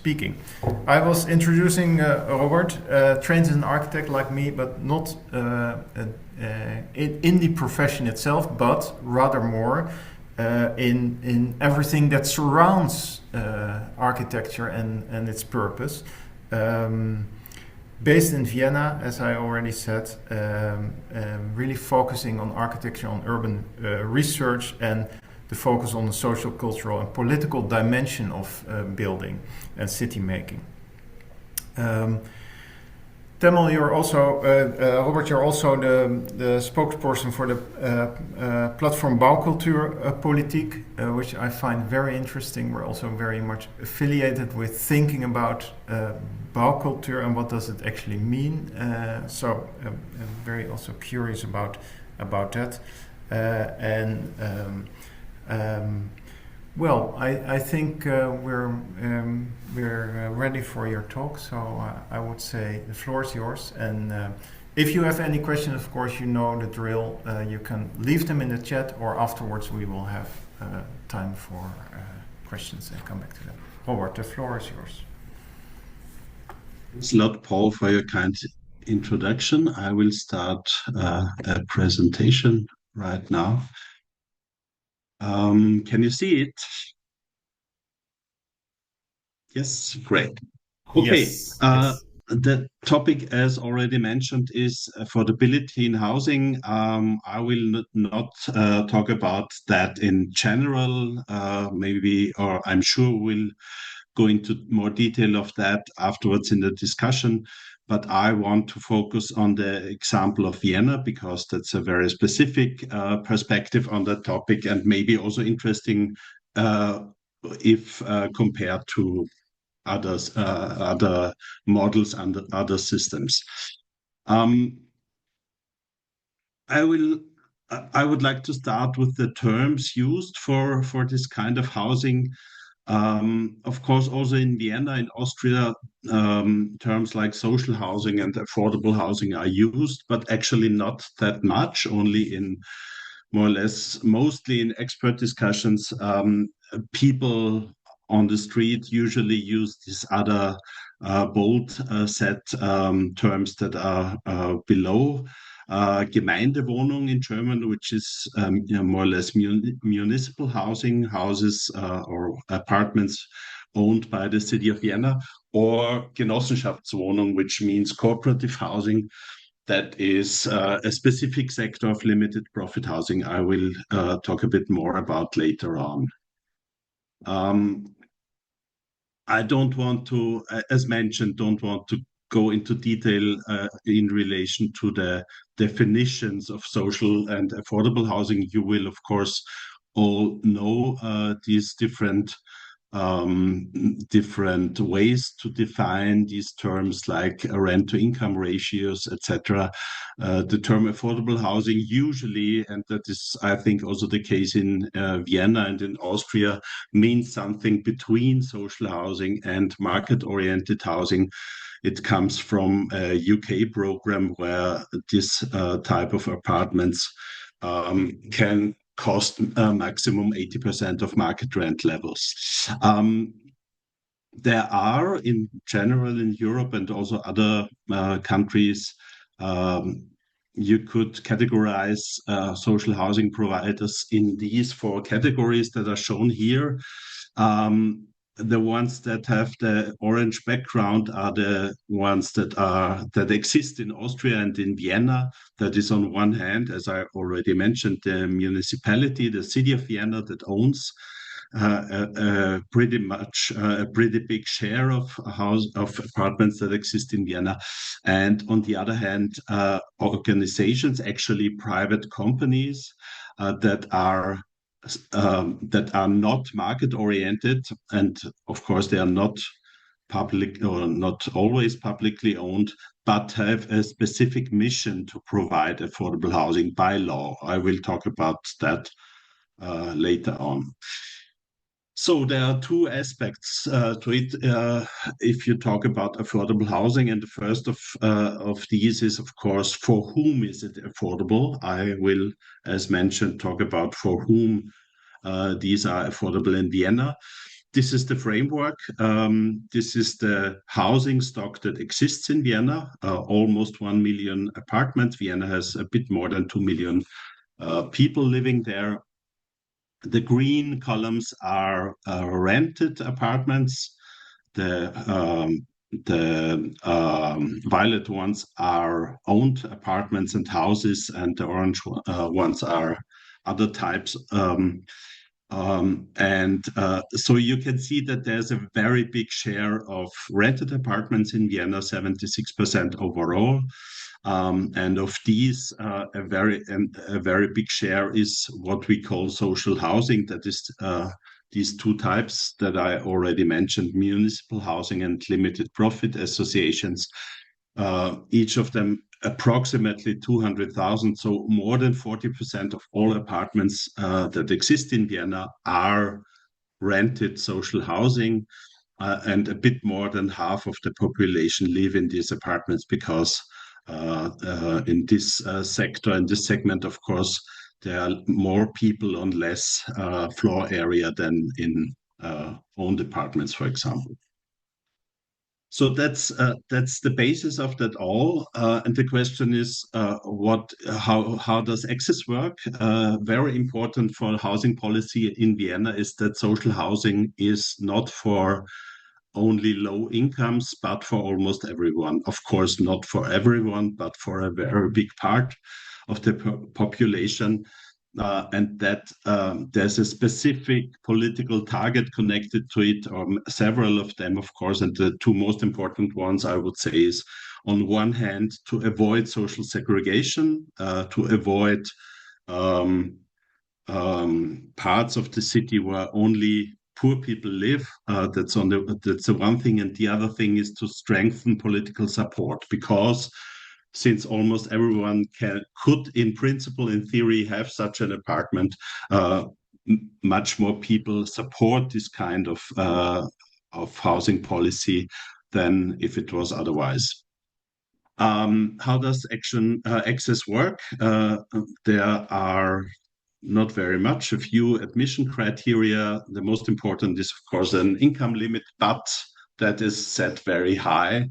speaking. I was introducing Robert, trained as an architect like me, but not in the profession itself, but rather more in everything that surrounds architecture and its purpose. Based in Vienna, as I already said, really focusing on architecture, on urban research, and the focus on the social, cultural, and political dimension of building and city making. Temel, you're also, Robert, you're also the spokesperson for the platform Bouwcultuurpolitiek, which I find very interesting. We're also very much affiliated with thinking about bouwcultuur and what does it actually mean. So I'm very also curious about that. Well, I think we're ready for your talk, so I would say the floor is yours. And if you have any questions, of course, you know the drill. You can leave them in the chat, or afterwards we will have time for questions and come back to them. Robert, the floor is yours. Thanks a lot, Paul, for your kind introduction. I will start a presentation right now. Can you see it? Yes, great. Okay. Yes, yes. The topic, as already mentioned, is affordability in housing. I will not talk about that in general, maybe, or I'm sure we'll go into more detail of that afterwards in the discussion. But I want to focus on the example of Vienna because that's a very specific perspective on that topic, and maybe also interesting if compared to other models and other systems. I would like to start with the terms used for this kind of housing. Of course, also in Vienna, in Austria, terms like social housing and affordable housing are used, but actually not that much, only in more or less, mostly in expert discussions. People on the street usually use these other bold set terms that are below. Gemeindewohnung in German, which is more or less municipal housing, houses or apartments owned by the city of Vienna, or Genossenschaftswohnung, which means cooperative housing. That is a specific sector of limited profit housing I will talk a bit more about later on. I don't want to, as mentioned, go into detail in relation to the definitions of social and affordable housing. You will, of course, all know these different ways to define these terms, like rent-to-income ratios, etc. The term affordable housing usually, and that is, I think, also the case in Vienna and in Austria, means something between social housing and market-oriented housing. It comes from a UK program where this type of apartments can cost maximum 80% of market rent levels. There are, in general, in Europe and also other countries, you could categorize social housing providers in these four categories that are shown here. The ones that have the orange background are the ones that exist in Austria and in Vienna. That is, on one hand, as I already mentioned, the municipality, the city of Vienna, that owns pretty big share of apartments that exist in Vienna, and on the other hand, organizations, actually private companies that are not market oriented, and of course they are not public or not always publicly owned, but have a specific mission to provide affordable housing by law. I will talk about that later on. So there are two aspects to it if you talk about affordable housing, and the first of these is, of course, for whom is it affordable? I will, as mentioned, talk about for whom these are affordable in Vienna. this is the framework. This is the housing stock that exists in Vienna, almost 1 million apartments. Vienna has a bit more than 2 million people living there. The green columns are rented apartments. The violet ones are owned apartments and houses, and the orange ones are other types. So you can see that there's a very big share of rented apartments in Vienna, 76% overall. And of these, a very big share is what we call social housing. That is these two types that I already mentioned: municipal housing and limited profit associations. Each of them approximately 200,000. So more than 40% of all apartments that exist in Vienna are rented social housing. And a bit more than half of the population live in these apartments because in this sector, in this segment, of course, there are more people on less floor area than in owned apartments, for example. So that's the basis of that all. And the question is, how does access work? Very important for housing policy in Vienna is that social housing is not for only low incomes, but for almost everyone. Of course, not for everyone, but for a very big part of the population. And that there's a specific political target connected to it, or several of them, of course. And the two most important ones, I would say, is on one hand, to avoid social segregation, to avoid parts of the city where only poor people live. That's the one thing. And the other thing is to strengthen political support, because since almost everyone could, in principle, in theory, have such an apartment, much more people support this kind of housing policy than if it was otherwise. How does access work? There are not very much, a few admission criteria. The most important is, of course, an income limit, but that is set very high.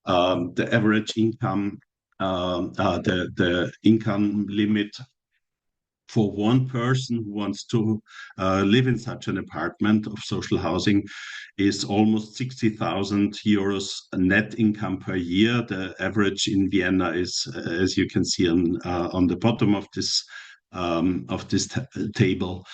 The average income, the income limit for one person who wants to live in such an apartment of social housing is almost 60,000 euros net income per year. The average in Vienna is, as you can see on the bottom of this table,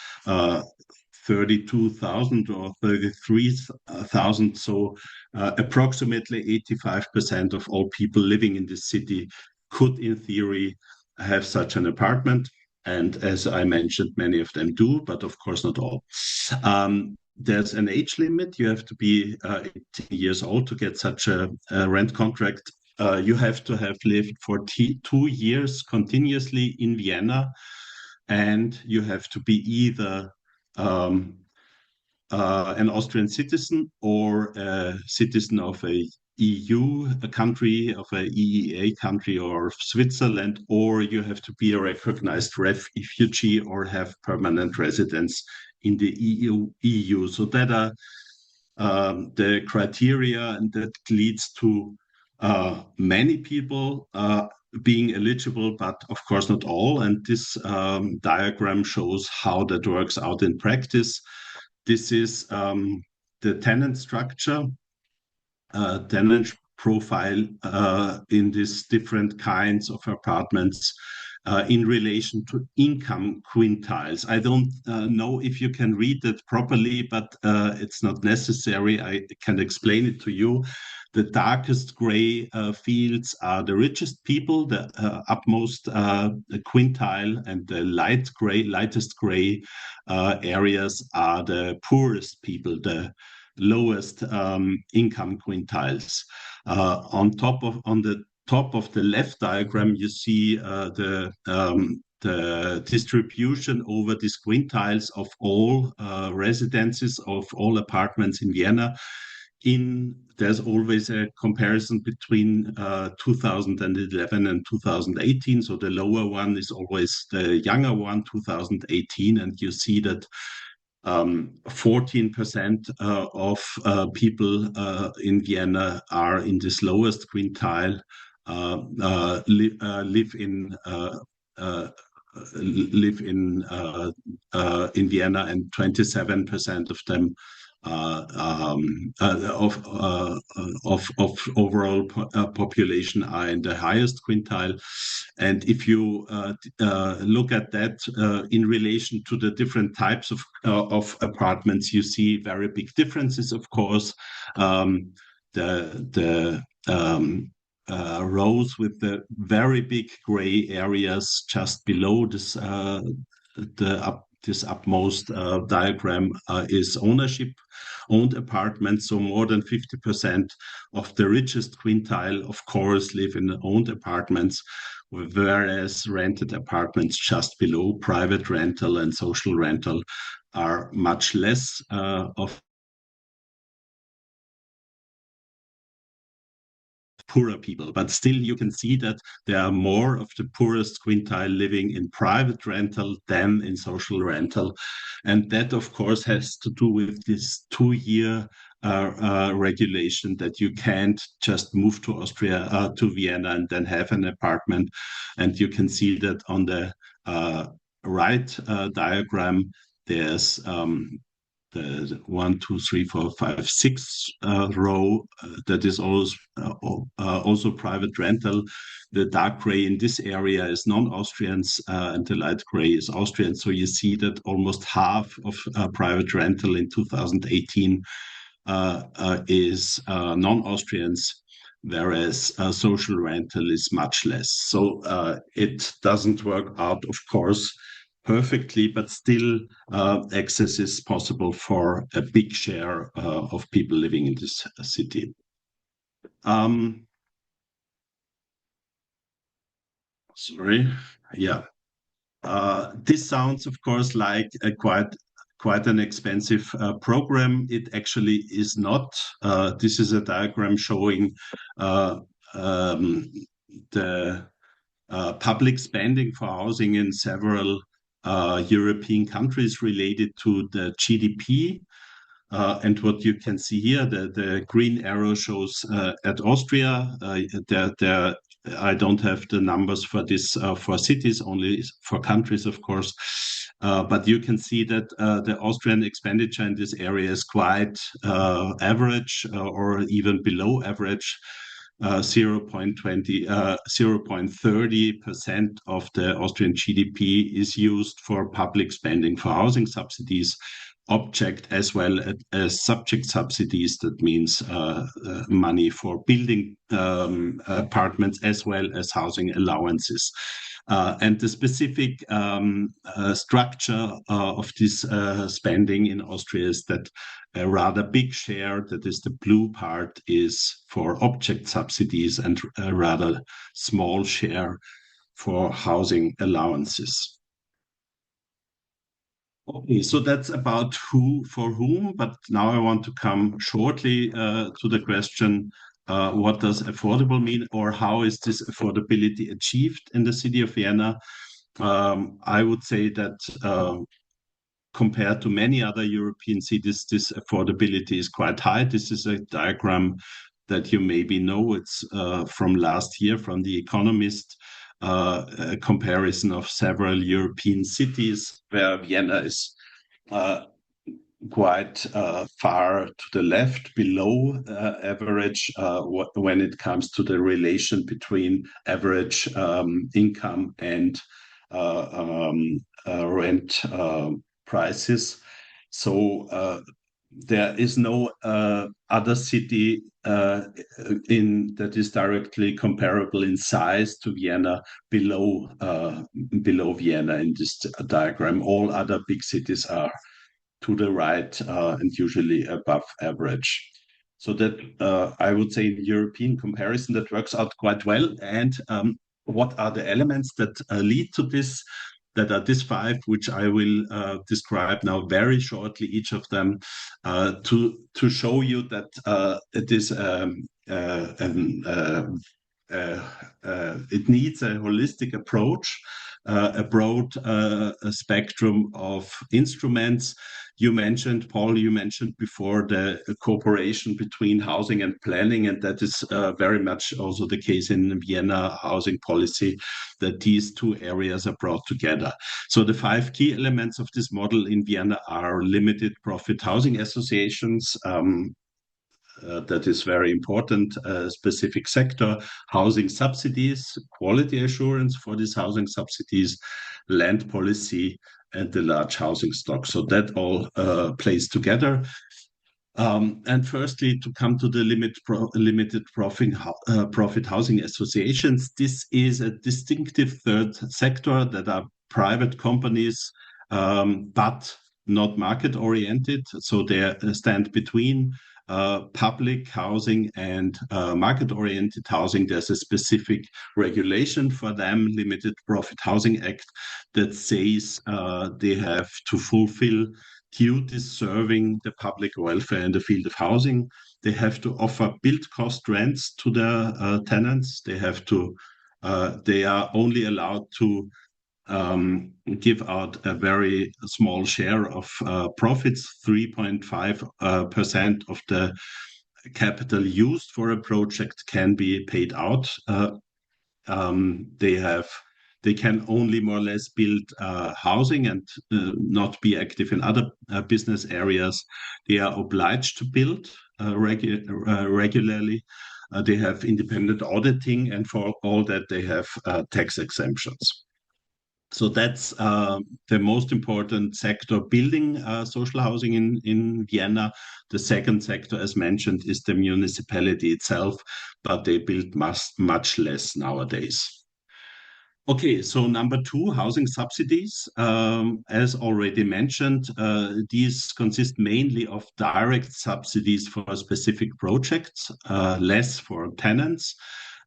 32,000 or 33,000. So approximately 85% of all people living in this city could, in theory, have such an apartment. And as I mentioned, many of them do, but of course not all. There's an age limit. You have to be 18 years old to get such a rent contract. You have to have lived for 2 years continuously in Vienna, and you have to be either an Austrian citizen or a citizen of a EU country, of a EEA country, or Switzerland, or you have to be a recognized refugee or have permanent residence in the EU. So that are the criteria, and that leads to many people being eligible, but of course not all. And this diagram shows how that works out in practice. This is the tenant structure, tenant profile in these different kinds of apartments in relation to income quintiles. I don't know if you can read that properly, but it's not necessary. I can explain it to you. The darkest gray fields are the richest people, the upmost quintile, and the lightest gray areas are the poorest people, the lowest income quintiles. On the top of the left diagram, you see the distribution over these quintiles of all residences, of all apartments in Vienna. There's always a comparison between 2011 and 2018. So the lower one is always the younger one, 2018, and you see that 14% of people in Vienna are in this lowest quintile, live in Vienna, and 27% of them of overall population are in the highest quintile. And if you look at that in relation to the different types of apartments, you see very big differences. Of course, the rows with the very big gray areas just below this this upmost diagram is owned apartments. So more than 50% of the richest quintile, of course, live in owned apartments, whereas rented apartments just below, private rental and social rental, are much less of poorer people. But still, you can see that there are more of the poorest quintile living in private rental than in social rental. And that, of course, has to do with this 2-year regulation that you can't just move to Austria, to Vienna, and then have an apartment. And you can see that on the right diagram, there's the 1, 2, 3, 4, 5, 6 row that is also private rental. The dark gray in this area is non-Austrians, and the light gray is Austrian. So you see that almost half of private rental in 2018 is non-Austrians, whereas social rental is much less. So it doesn't work out, of course, perfectly, but still access is possible for a big share of people living in this city. Sorry, yeah. This sounds, of course, like a quite an expensive program. It actually is not. This is a diagram showing the public spending for housing in several European countries related to the GDP. And what you can see here, the green arrow shows at Austria. I don't have the numbers for this for cities, only for countries, of course. But you can see that the Austrian expenditure in this area is quite average or even below average. 0.30% of the Austrian GDP is used for public spending for housing subsidies, object as well as subject subsidies. That means money for building apartments as well as housing allowances. And the specific structure of this spending in Austria is that a rather big share, that is the blue part, is for object subsidies, and a rather small share for housing allowances. Okay, so that's about who for whom, but now I want to come shortly to the question, what does affordable mean, or how is this affordability achieved in the city of Vienna? I would say that compared to many other European cities, this affordability is quite high. This is a diagram that you maybe know. It's from last year, from The Economist, a comparison of several European cities where Vienna is quite far to the left, below average when it comes to the relation between average income and rent prices. So there is no other city that is directly comparable in size to Vienna below Vienna in this diagram. All other big cities are to the right and usually above average. So that I would say in European comparison that works out quite well. And what are the elements that lead to this? That are these 5, which I will describe now very shortly, each of them, to show you that it is it needs a holistic approach a broad spectrum of instruments. You mentioned, Paul, you mentioned before the cooperation between housing and planning, and that is very much also the case in Vienna housing policy, that these two areas are brought together. So the 5 key elements of this model in Vienna are limited profit housing associations, that is very important, specific sector, housing subsidies, quality assurance for these housing subsidies, land policy, and the large housing stock. So that all plays together. And firstly, to come to the limited profit housing associations, this is a distinctive third sector that are private companies, but not market oriented. So they stand between public housing and market-oriented housing. There's a specific regulation for them, Limited Profit Housing Act, that says they have to fulfill duties serving the public welfare in the field of housing. They have to offer build cost rents to their tenants. They have to. They are only allowed to give out a very small share of profits, 3.5% of the capital used for a project can be paid out. They can only more or less build housing and not be active in other business areas. They are obliged to build regularly. They have independent auditing, and for all that, they have tax exemptions. So that's the most important sector building social housing in Vienna. The second sector, as mentioned, is the municipality itself, but they build much less nowadays. Okay, so number 2, housing subsidies. As already mentioned, these consist mainly of direct subsidies for specific projects, less for tenants.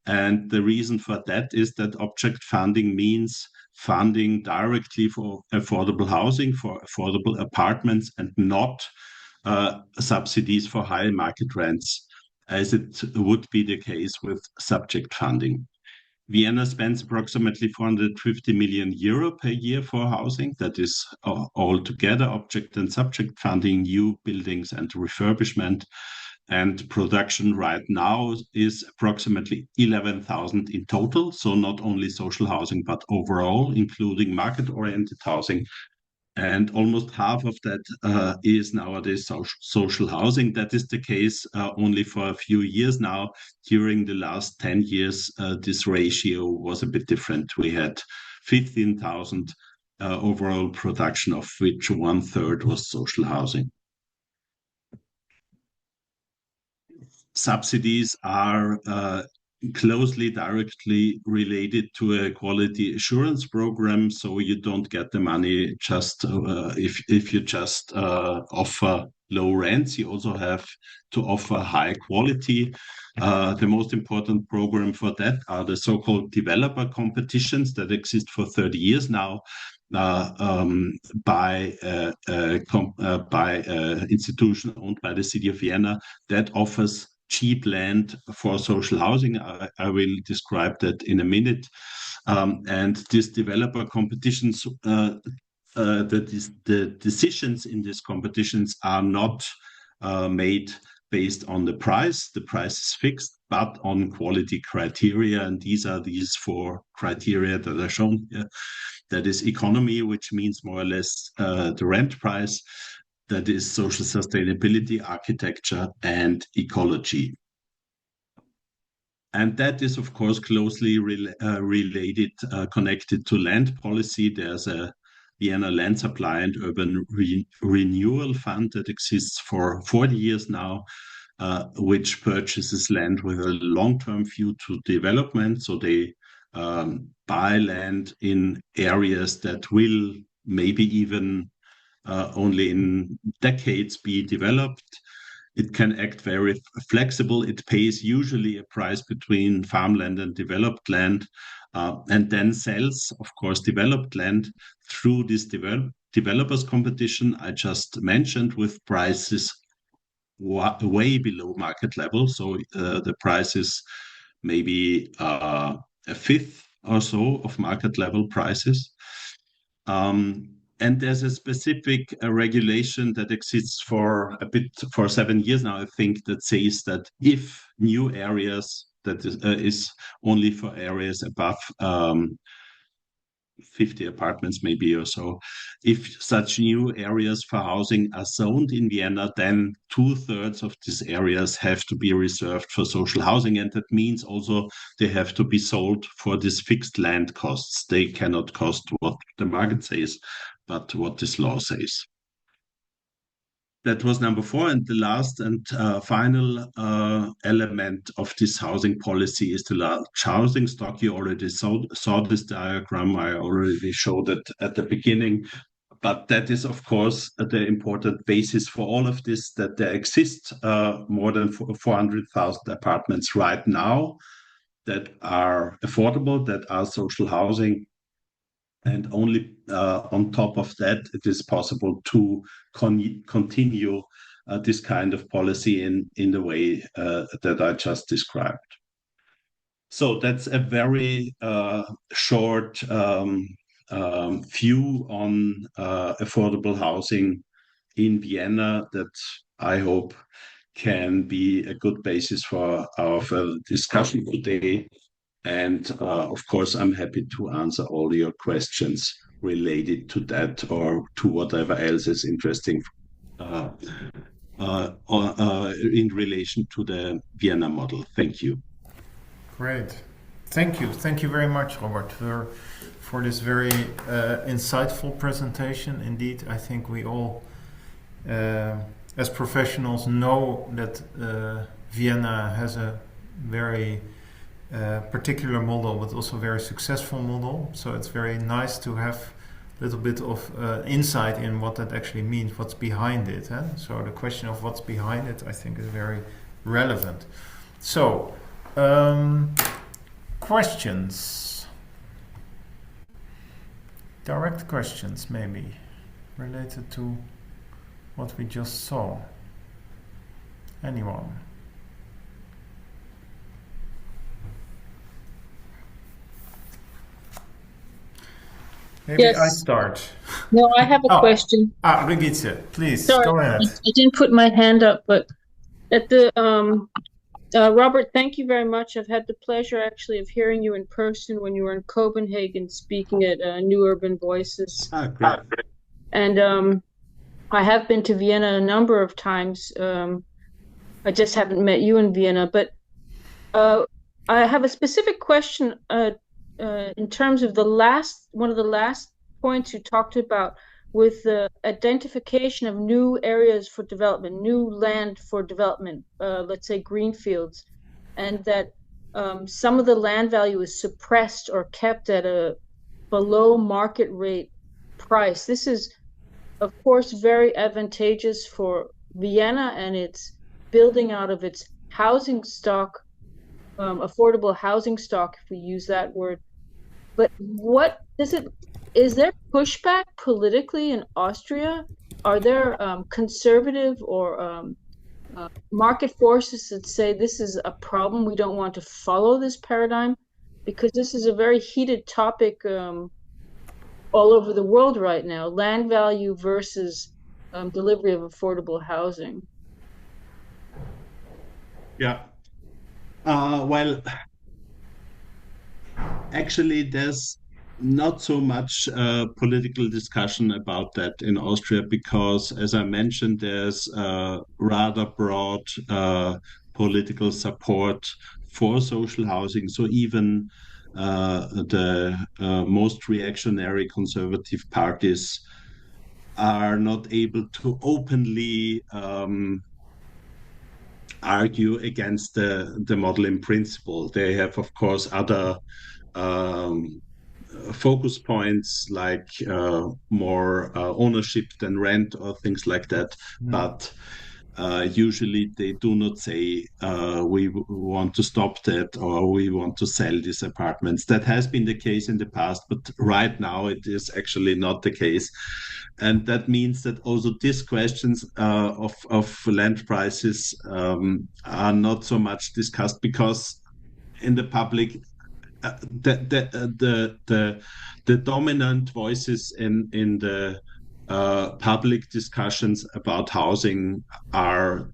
And the reason for that is that object funding means funding directly for affordable housing, for affordable apartments, and not subsidies for high market rents, as it would be the case with subject funding. Vienna spends approximately 450 million euro per year for housing. That is altogether object and subject funding, new buildings and refurbishment. And production right now is approximately 11,000 in total. So not only social housing, but overall, including market-oriented housing. And almost half of that is nowadays social housing. That is the case only for a few years now. During the last 10 years, this ratio was a bit different. We had 15,000 overall production, of which 1/3 was social housing. Subsidies are closely, directly related to a quality assurance program. So you don't get the money just if you just offer low rents. You also have to offer high quality. The most important program for that are the so-called developer competitions that exist for 30 years now. By an institution owned by the city of Vienna that offers cheap land for social housing. I will describe that in a minute. And these developer competitions, the decisions in these competitions are not made based on the price. The price is fixed, but on quality criteria. And these are these 4 criteria that are shown here. That is economy, which means more or less the rent price. That is social sustainability, architecture, and ecology. And that is, of course, closely related, connected to land policy. There's a Vienna Land Supply and Urban Renewal Fund that exists for 40 years now, which purchases land with a long-term view to development. So they buy land in areas that will maybe even only in decades be developed. It can act very flexible. It pays usually a price between farmland and developed land, and then sells, of course, developed land through this developers competition I just mentioned, with prices way below market level. So the price is maybe a fifth or so of market level prices. And there's a specific regulation that exists for 7 years now, I think, that says that if new areas, that is only for areas above 50 apartments maybe or so. If such new areas for housing are zoned in Vienna, then 2/3 of these areas have to be reserved for social housing. And that means also they have to be sold for these fixed land costs. They cannot cost what the market says, but what this law says. That was number 4. And the last and final element of this housing policy is the large housing stock. You already saw this diagram. I already showed it at the beginning. But that is, of course, the important basis for all of this, that there exist more than 400,000 apartments right now that are affordable, that are social housing. And only on top of that, it is possible to continue this kind of policy in the way that I just described. So that's a very short view on affordable housing in Vienna that I hope can be a good basis for our further discussion today. And of course, I'm happy to answer all your questions related to that or to whatever else is interesting in relation to the Vienna model. Thank you. Great. Thank you. Thank you very much, Robert, for this very insightful presentation. Indeed, I think we all, as professionals, know that Vienna has a very particular model, but also very successful model. So it's very nice to have a little bit of insight in what that actually means, what's behind it. So the question of what's behind it, I think, is very relevant. So, questions? Direct questions, maybe, related to what we just saw. Anyone? Maybe Yes. I start. No, I have a question. Brigitte, please, Sorry, go ahead. I didn't put my hand up, but at the Robert, thank you very much. I've had the pleasure actually of hearing you in person when you were in Copenhagen speaking at New Urban Voices. Great. And I have been to Vienna a number of times. I just haven't met you in Vienna, but I have a specific question in terms of one of the last points you talked about with the identification of new areas for development, new land for development, let's say greenfields, and that some of the land value is suppressed or kept at a below market rate price. This is, of course, very advantageous for Vienna and its building out of its housing stock, affordable housing stock, if we use that word. But what is there pushback politically in Austria? Are there conservative or market forces that say this is a problem, we don't want to follow this paradigm? Because this is a very heated topic all over the world right now, land value versus delivery of affordable housing. Yeah. Well, actually, there's not so much political discussion about that in Austria because, as I mentioned, there's rather broad political support for social housing. So even the most reactionary conservative parties are not able to openly argue against the model in principle. They have, of course, other focus points like more ownership than rent or things like that. But usually they do not say we want to stop that or we want to sell these apartments. That has been the case in the past, but right now it is actually not the case. And that means that also these questions of land prices are not so much discussed because in the public, the dominant voices in the public discussions about housing are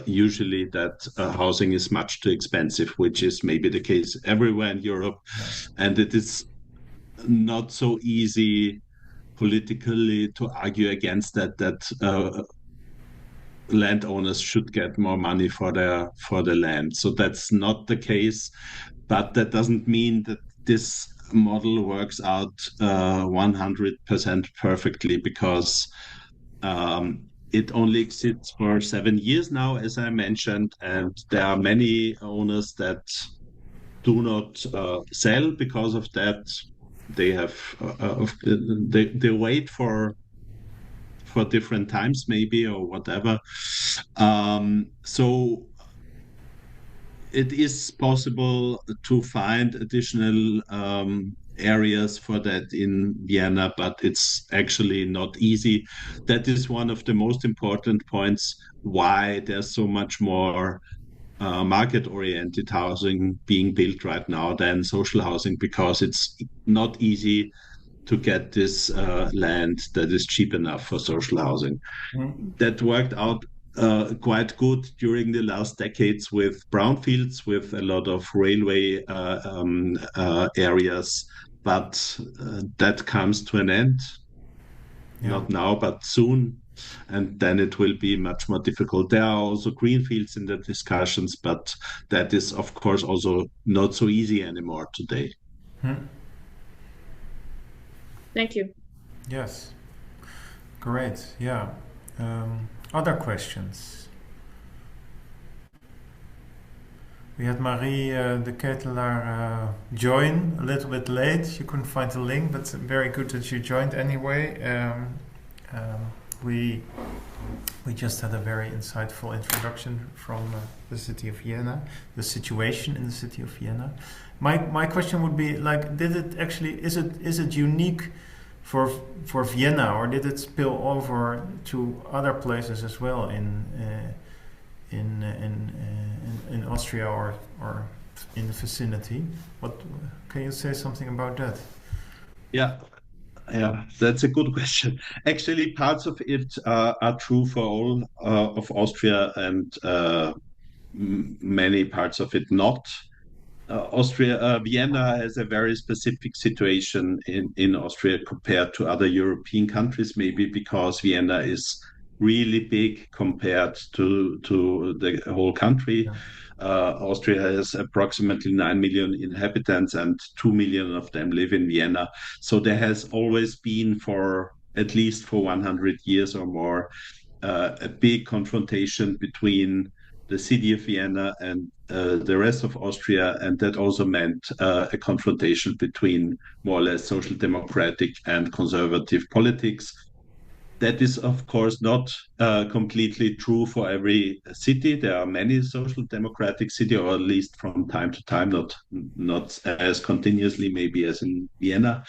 usually that housing is much too expensive, which is maybe the case everywhere in Europe, and it is not so easy politically to argue against that landowners should get more money for the land. So that's not the case, but that doesn't mean that this model works out 100% perfectly, because it only exists for 7 years now, as I mentioned, and there are many owners that do not sell because of that. They have they wait for different times maybe, or whatever. So it is possible to find additional areas for that in Vienna, but it's actually not easy. That is one of the most important points why there's so much more market-oriented housing being built right now than social housing, because it's not easy to get this land that is cheap enough for social housing. That worked out quite good during the last decades with brownfields, with a lot of railway areas, but that comes to an end. Not now, but soon. And then it will be much more difficult. There are also greenfields in the discussions, but that is, of course, also not so easy anymore today. Thank you. Yes. Great. Yeah. Other questions? We had Marie de Ketelaar join a little bit late. She couldn't find the link, but very good that you joined anyway. We just had a very insightful introduction from the city of Vienna, the situation in the city of Vienna. My question would be, like, did it actually, is it unique for Vienna, or did it spill over to other places as well in Austria or in the vicinity? What can you say something about that? Yeah, that's a good question. Actually, parts of it are true for all of Austria, and many parts of it not. Vienna has a very specific situation in Austria compared to other European countries, maybe because Vienna is really big compared to the whole country. Austria has approximately 9 million inhabitants, and 2 million of them live in Vienna. So there has always been, for at least for 100 years or more, a big confrontation between the city of Vienna and the rest of Austria, and that also meant a confrontation between more or less social democratic and conservative politics. That is, of course, not completely true for every city. There are many social democratic cities, or at least from time to time, not as continuously maybe as in Vienna.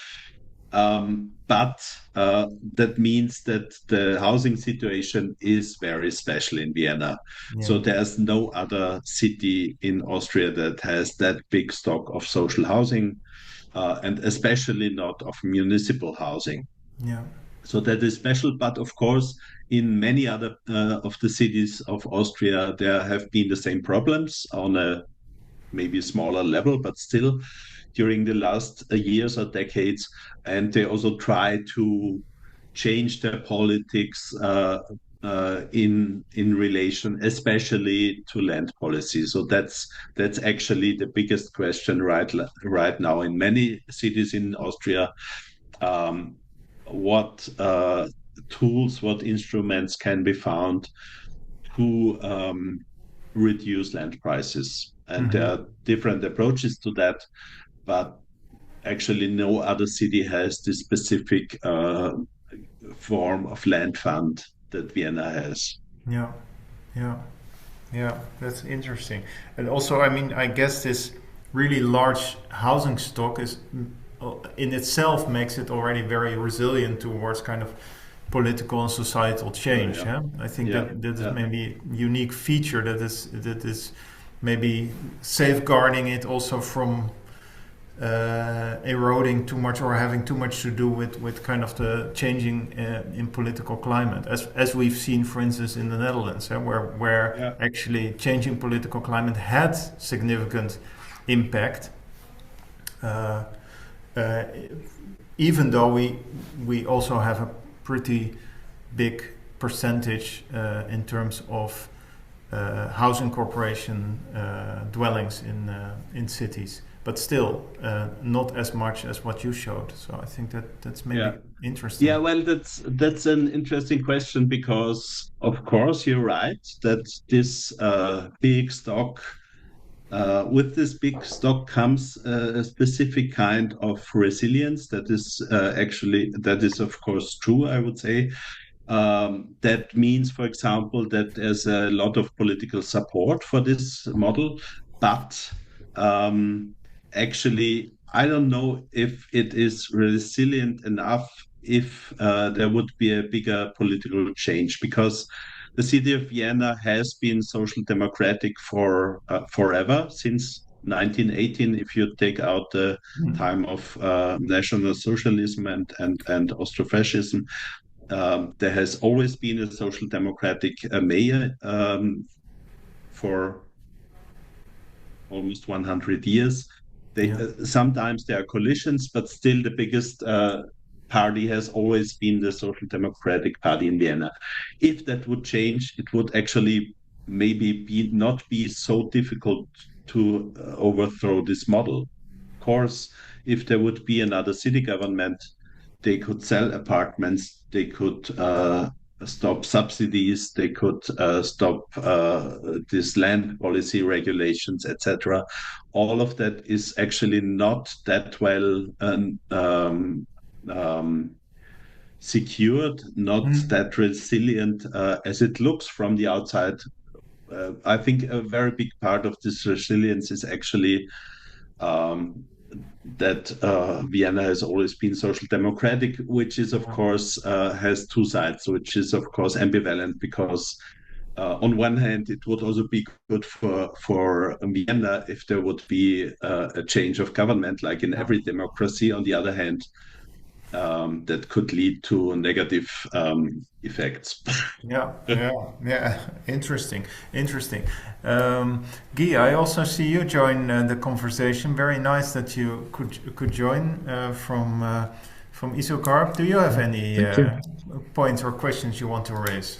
But that means that the housing situation is very special in Vienna. So there's no other city in Austria that has that big stock of social housing, and especially not of municipal housing. So that is special. But of course, in many other of the cities of Austria, there have been the same problems on a maybe smaller level, but still during the last years or decades. And they also try to change their politics in relation, especially to land policy. So that's actually the biggest question right now in many cities in Austria. What tools, what instruments can be found to reduce land prices? And there are different approaches to that, but actually no other city has this specific form of land fund that Vienna has. Yeah, that's interesting. And also, I mean, I guess this really large housing stock is in itself makes it already very resilient towards kind of political and societal change. I think that is maybe a unique feature that is maybe safeguarding it also from eroding too much or having too much to do with kind of the changing in political climate, as we've seen, for instance, in the Netherlands, where actually changing political climate had significant impact, even though we also have a pretty big percentage in terms of housing corporation dwellings in cities. But still, not as much as what you showed. So I think that's maybe interesting. Yeah, well, that's an interesting question, because of course you're right that this big stock, with this big stock comes a specific kind of resilience that is of course true, I would say. That means, for example, that there's a lot of political support for this model, but actually, I don't know if it is resilient enough if there would be a bigger political change, because the city of Vienna has been social democratic for forever, since 1918, if you take out the time of National Socialism and Austro-fascism. There has always been a social democratic mayor for almost 100 years. Sometimes there are coalitions, but still the biggest party has always been the Social Democratic Party in Vienna. If that would change, it would actually maybe not be so difficult to overthrow this model. Of course, if there would be another city government, they could sell apartments, they could stop subsidies, they could stop this land policy regulations, etc. All of that is actually not that well secured, not that resilient as it looks from the outside. I think a very big part of this resilience is actually that Vienna has always been social democratic, which is of course has two sides, which is of course ambivalent, because on one hand it would also be good for Vienna if there would be a change of government, like in every democracy. On the other hand, that could lead to negative effects. Yeah. Interesting. Guy, I also see you join the conversation. Very nice that you could join from Isocarp. Do you have any points or questions you want to raise?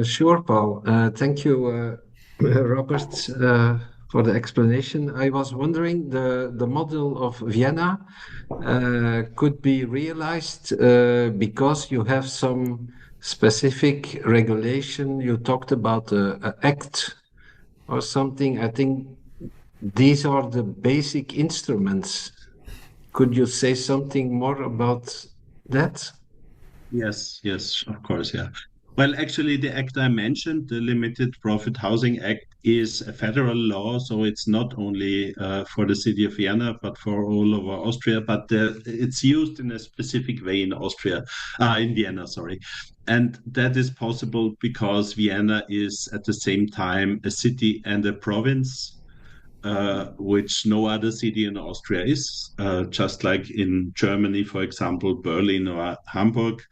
Sure, Paul. Thank you, Robert, for the explanation. I was wondering, the model of Vienna could be realized because you have some specific regulation. You talked about an act or something. I think these are the basic instruments. Could you say something more about that? Yes, of course, yeah. Well, actually, the act I mentioned, the Limited Profit Housing Act, is a federal law, so it's not only for the city of Vienna, but for all over Austria. But it's used in a specific way in Vienna, sorry. And that is possible because Vienna is at the same time a city and a province, which no other city in Austria is, just like in Germany, for example, Berlin or Hamburg.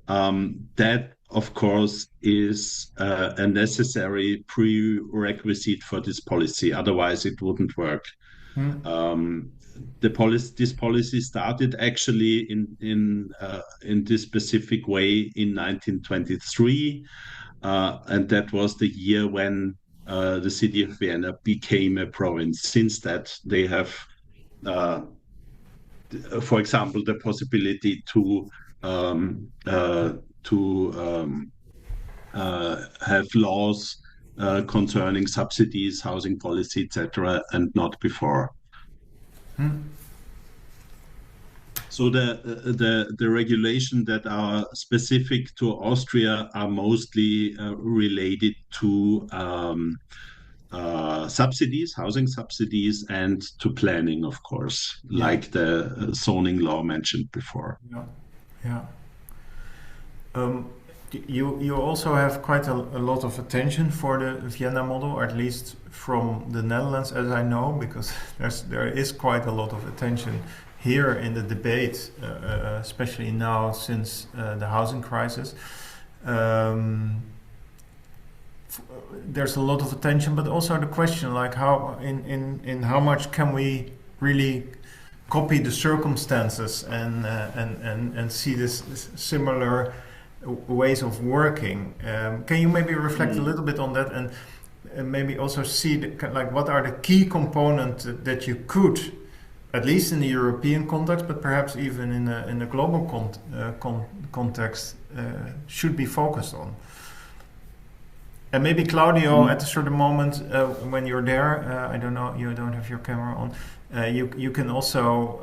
That, of course, is a necessary prerequisite for this policy. Otherwise, it wouldn't work. This policy started actually in this specific way in 1923, and that was the year when the city of Vienna became a province. Since that, they have, for example, the possibility to have laws concerning subsidies, housing policy, etc., and not before. So the regulation that are specific to Austria are mostly related to subsidies, housing subsidies, and to planning, of course, like the zoning law mentioned before. you also have quite a lot of attention for the Vienna model, or at least from the Netherlands, as I know, because there is quite a lot of attention here in the debate, especially now since the housing crisis. There's a lot of attention, but also the question, like how in how much can we really copy the circumstances and see this similar ways of working. Can you maybe reflect a little bit on that, and maybe also see like what are the key components that you could, at least in the European context, but perhaps even in the global context, should be focused on? And maybe Claudio, at a certain moment when you're there, I don't know, you don't have your camera on. You can also,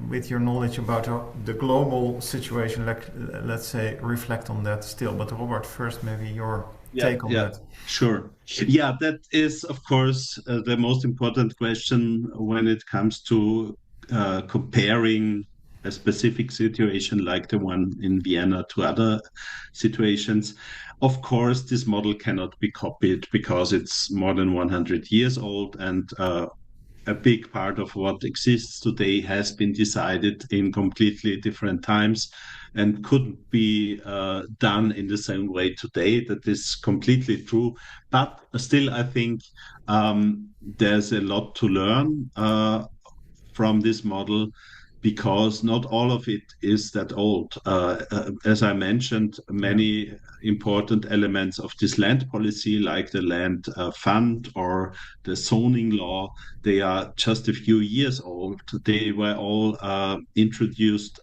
with your knowledge about the global situation, like let's say, reflect on that still. But Robert, first, maybe your take on that. Sure. Yeah, that is, of course, the most important question when it comes to comparing a specific situation like the one in Vienna to other situations. Of course, this model cannot be copied because it's more than 100 years old, and a big part of what exists today has been decided in completely different times and couldn't be done in the same way today. That is completely true. But still, I think there's a lot to learn from this model, because not all of it is that old. As I mentioned, many important elements of this land policy, like the land fund or the zoning law, they are just a few years old. They were all introduced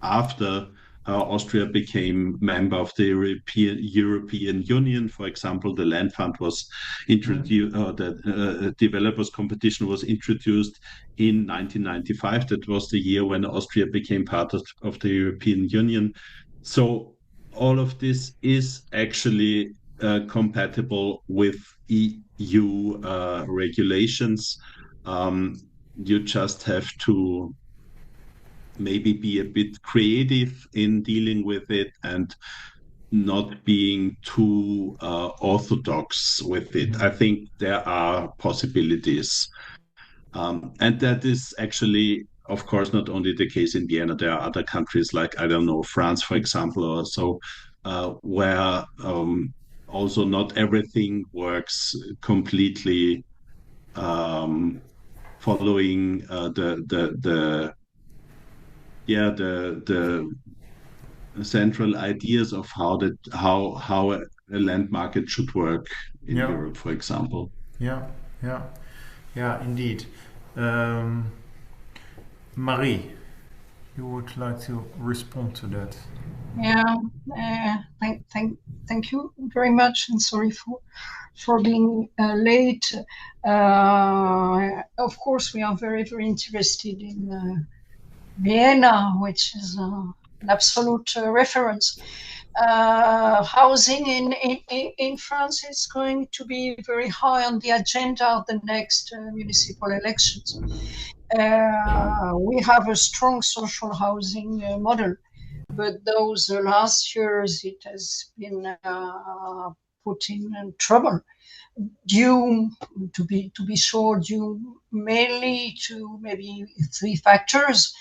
after Austria became member of the European Union. For example, the land fund was introduced, the developers competition was introduced in 1995. That was the year when Austria became part of the European Union. So all of this is actually compatible with EU regulations. You just have to maybe be a bit creative in dealing with it and not being too orthodox with it. I think there are possibilities. And that is actually, of course, not only the case in Vienna. There are other countries like, I don't know, France, for example, or so, where also not everything works completely following the central ideas of how a land market should work in Europe, for example. Yeah, indeed. Marie, you would like to respond to that? Thank you very much, and sorry for being late. Of course, we are very, very interested in Vienna, which is an absolute reference. Housing in France is going to be very high on the agenda of the next municipal elections. We have a strong social housing model, but those last years it has been put in trouble, due mainly to maybe three factors.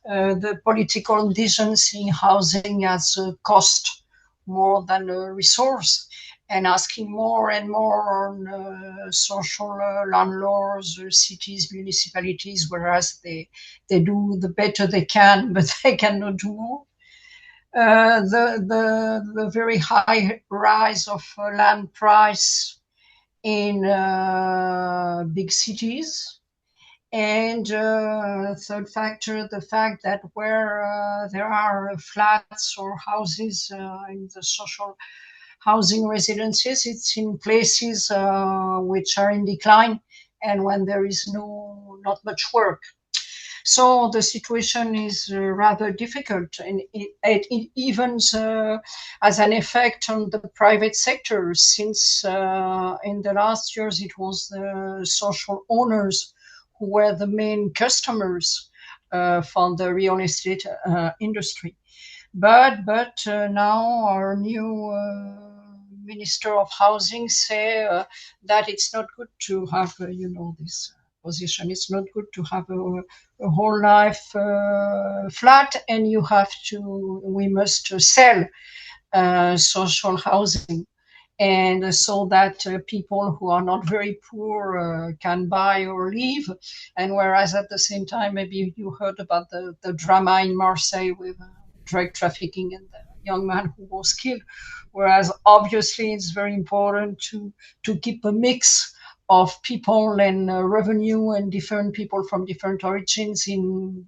The political vision seeing housing as a cost more than a resource, and asking more and more on social landlords, cities, municipalities, whereas they do the better they can, but they cannot do more. The very high rise of land price in big cities. And third factor, the fact that where there are flats or houses in the social housing residences, it's in places which are in decline and when there is not much work. So the situation is rather difficult, and it even has an effect on the private sector, since in the last years it was the social owners who were the main customers for the real estate industry. But now our new Minister of Housing say that it's not good to have, this position. It's not good to have a whole life flat, and we must sell social housing. And so that people who are not very poor can buy or live. And whereas at the same time, maybe you heard about the drama in Marseille with drug trafficking and the young man who was killed. Whereas obviously it's very important to keep a mix of people and revenue and different people from different origins in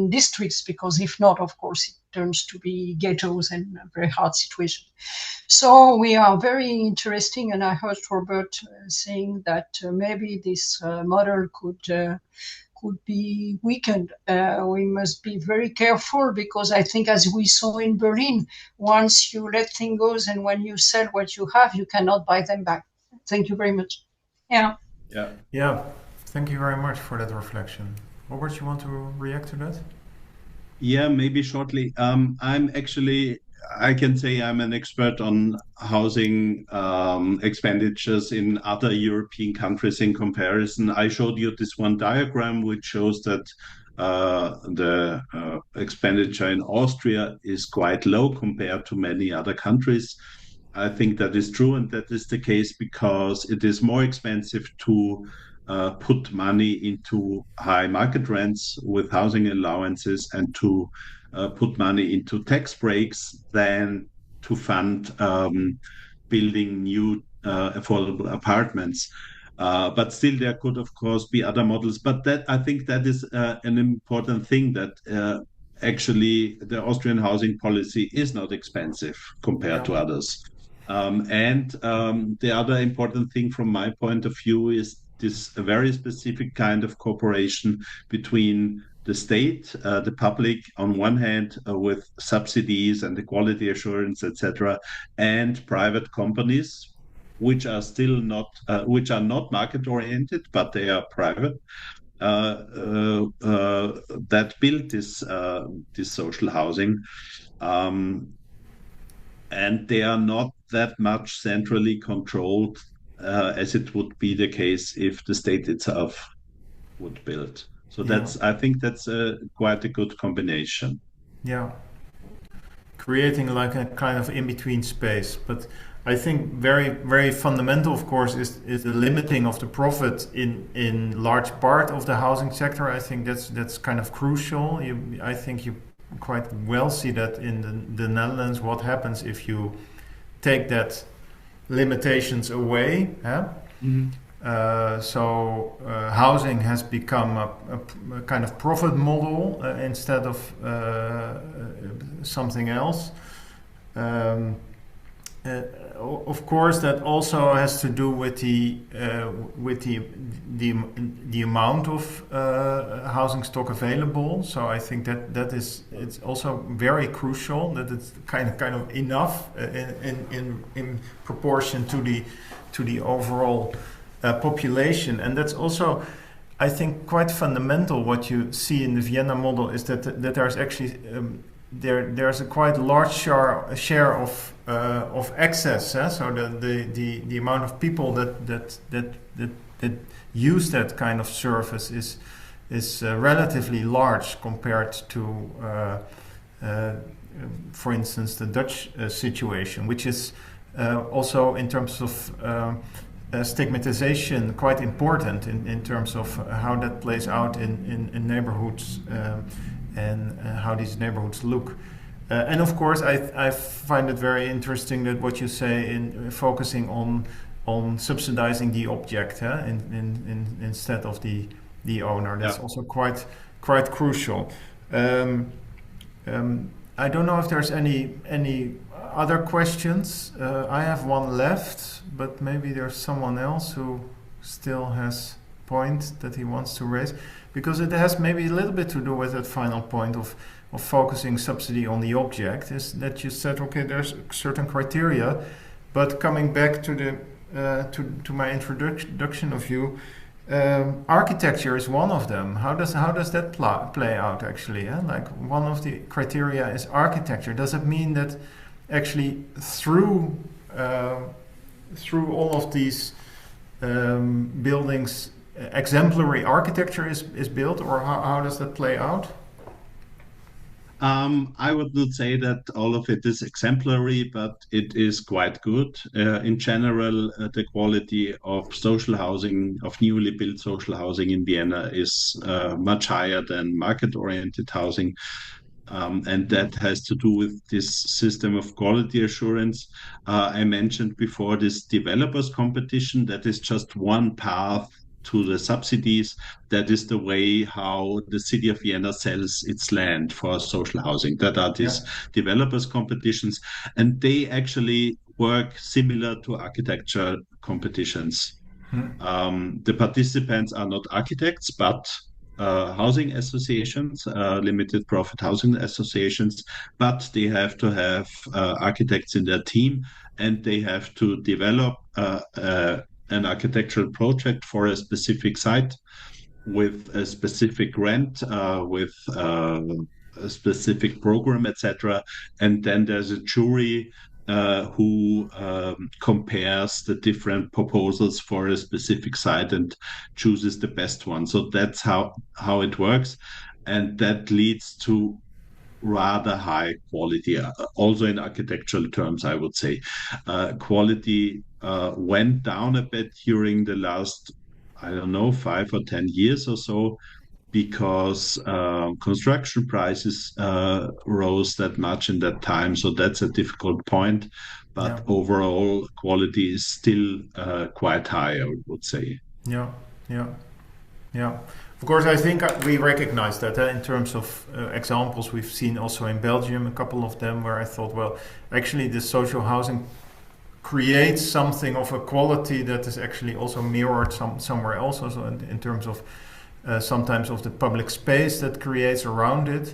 districts, because if not, of course, it turns to be ghettos and a very hard situation. So we are very interesting, and I heard Robert saying that maybe this model could be weakened. We must be very careful, because I think, as we saw in Berlin, once you let things go and when you sell what you have, you cannot buy them back. Thank you very much. Yeah. Yeah. Thank you very much for that reflection. Robert, you want to react to that? Yeah, maybe shortly. I can say I'm an expert on housing expenditures in other European countries in comparison. I showed you this one diagram which shows that the expenditure in Austria is quite low compared to many other countries. I think that is true, and that is the case because it is more expensive to put money into high market rents with housing allowances and to put money into tax breaks than to fund building new affordable apartments. But still, there could, of course, be other models. But I think that is an important thing, that actually the Austrian housing policy is not expensive compared to others. And the other important thing from my point of view is this very specific kind of cooperation between the state, the public on one hand, with subsidies and the quality assurance, etc., and private companies, which are still not, which are not market oriented, but they are private, that build this social housing. And they are not that much centrally controlled as it would be the case if the state itself would build. So I think that's quite a good combination. Yeah, creating like a kind of in-between space. But I think very, very fundamental, of course, is the limiting of the profit in large part of the housing sector. I think that's kind of crucial. I think you quite well see that in the Netherlands. What happens if you take that limitations away? So housing has become a kind of profit model instead of something else. Of course, that also has to do with the amount of housing stock available. So I think it's also very crucial that it's kind of enough in proportion to the overall population, and that's also, I think, quite fundamental. What you see in the Vienna model is that there's actually there's a quite large share of access. So the amount of people that use that kind of service is relatively large compared to, for instance, the Dutch situation, which is also in terms of stigmatization quite important in terms of how that plays out in neighborhoods and how these neighborhoods look. And of course, I find it very interesting that what you say in focusing on subsidizing the object instead of the owner. That's also quite crucial. I don't know if there's any other questions. I have one left, but maybe there's someone else who still has a point that he wants to raise, because it has maybe a little bit to do with that final point of focusing subsidy on the object, is that you said, okay, there's certain criteria, but coming back to the to my introduction of you, architecture is one of them. How does that play out actually? Like one of the criteria is architecture. Does it mean that actually through all of these buildings, exemplary architecture is built, or how does that play out? I would not say that all of it is exemplary, but it is quite good. In general, the quality of social housing, of newly built social housing in Vienna is much higher than market-oriented housing. And that has to do with this system of quality assurance. I mentioned before this developers competition. That is just one path to the subsidies. That is the way how the city of Vienna sells its land for social housing. That are these developers competitions, and they actually work similar to architecture competitions. The participants are not architects, but housing associations, limited profit housing associations, but they have to have architects in their team, and they have to develop an architectural project for a specific site with a specific rent, with a specific program, etc. And then there's a jury who compares the different proposals for a specific site and chooses the best one. So that's how it works, and that leads to rather high quality. Also in architectural terms, I would say quality went down a bit during the last, I don't know, 5 or 10 years or so, because construction prices rose that much in that time. So that's a difficult point. But overall, quality is still quite high, I would say. Yeah, yeah, yeah. Of course, I think we recognize that in terms of examples we've seen also in Belgium, a couple of them where I thought, well, actually the social housing creates something of a quality that is actually also mirrored somewhere else, also in terms of sometimes of the public space that creates around it.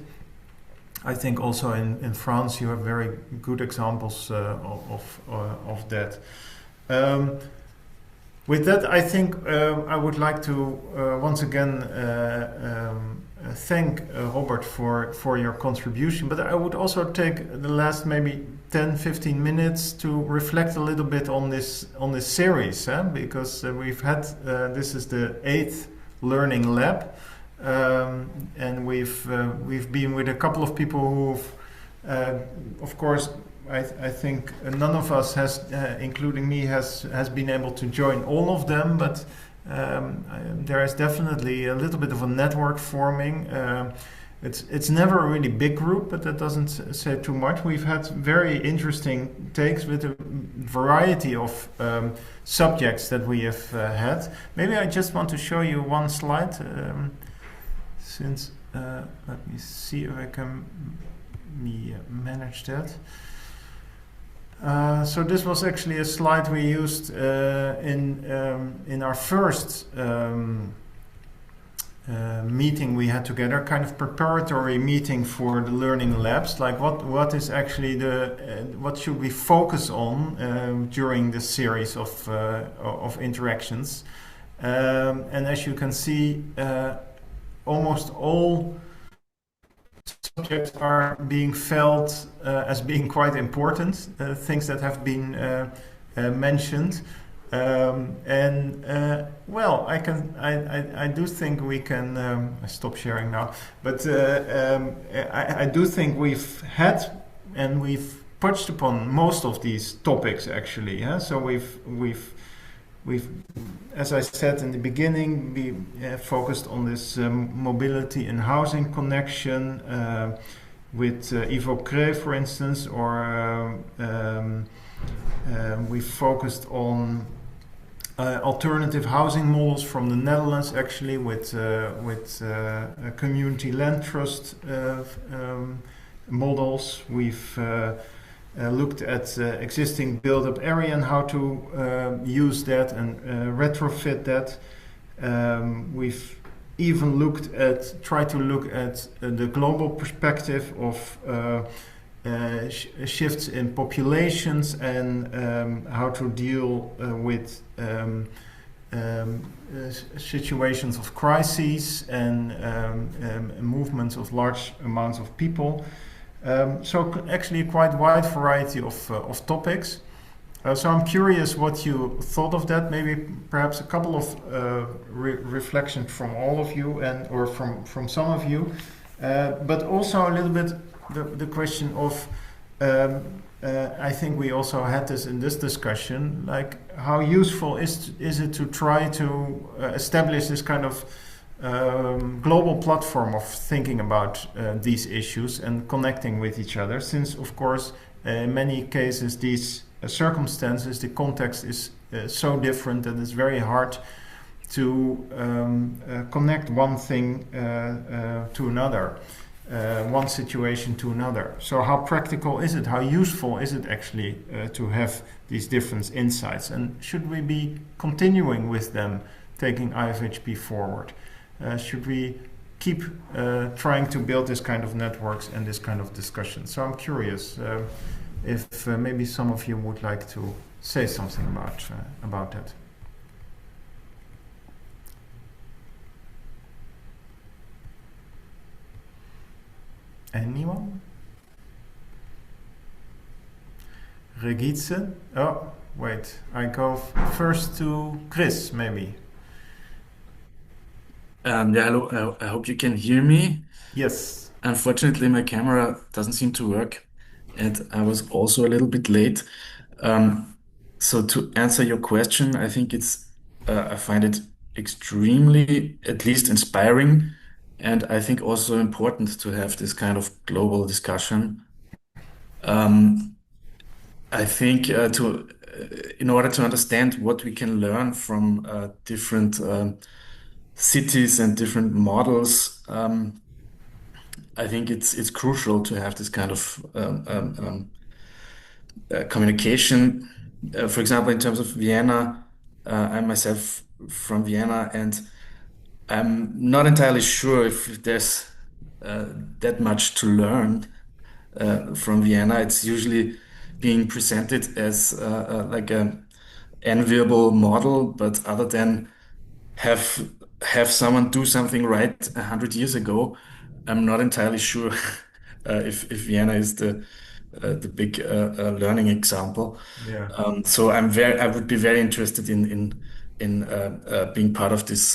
I think also in France you have very good examples of that. With that, I think I would like to once again thank Robert for your contribution, but I would also take the last maybe 10-15 minutes to reflect a little bit on this series, because we've had this is the 8th Learning Lab, and we've been with a couple of people who've of course I think none of us has, including me, has been able to join all of them, but there is definitely a little bit of a network forming. It's never a really big group, but that doesn't say too much. We've had very interesting takes with a variety of subjects that we have had. Maybe I just want to show you one slide, since let me see if I can manage that. So this was actually a slide we used in our first meeting we had together, kind of preparatory meeting for the learning labs. Like what is actually what should we focus on during this series of interactions? And as you can see, almost all subjects are being felt as being quite important, things that have been mentioned, well, I do think we can. I stop sharing now, but I do think we've had and we've touched upon most of these topics actually. So we've, as I said in the beginning, we focused on this mobility and housing connection with Ivo Kree, for instance, or we focused on alternative housing models from the Netherlands, actually, with community land trust models. We've looked at existing built-up area and how to use that and retrofit that. We've even tried to look at the global perspective of shifts in populations and how to deal with situations of crises and movements of large amounts of people. So actually a quite wide variety of topics. So I'm curious what you thought of that. Maybe perhaps a couple of reflections from all of you or from some of you, but also a little bit the question of. I think we also had this in this discussion. Like, how useful is it to try to establish this kind of global platform of thinking about these issues and connecting with each other? Since, of course, in many cases, these circumstances, the context is so different that it's very hard to connect one thing to another. One situation to another. So how practical is it? How useful is it actually to have these different insights? And should we be continuing with them, taking IFHP forward? Should we keep trying to build this kind of networks and this kind of discussion? So I'm curious if maybe some of you would like to say something about that. Anyone? Regitze? Oh, wait. I go first to Chris, maybe. Yeah, hello. I hope you can hear me. Yes. Unfortunately, my camera doesn't seem to work, and I was also a little bit late. So to answer your question, I think I find it extremely, at least inspiring, and I think also important to have this kind of global discussion. I think in order to understand what we can learn from different cities and different models, I think it's crucial to have this kind of communication. For example, in terms of Vienna, I'm myself from Vienna, and I'm not entirely sure if there's that much to learn from Vienna. It's usually being presented as like an enviable model, but other than have someone do something right 100 years ago, I'm not entirely sure if Vienna is the big learning example. Yeah. So I would be very interested in being part of this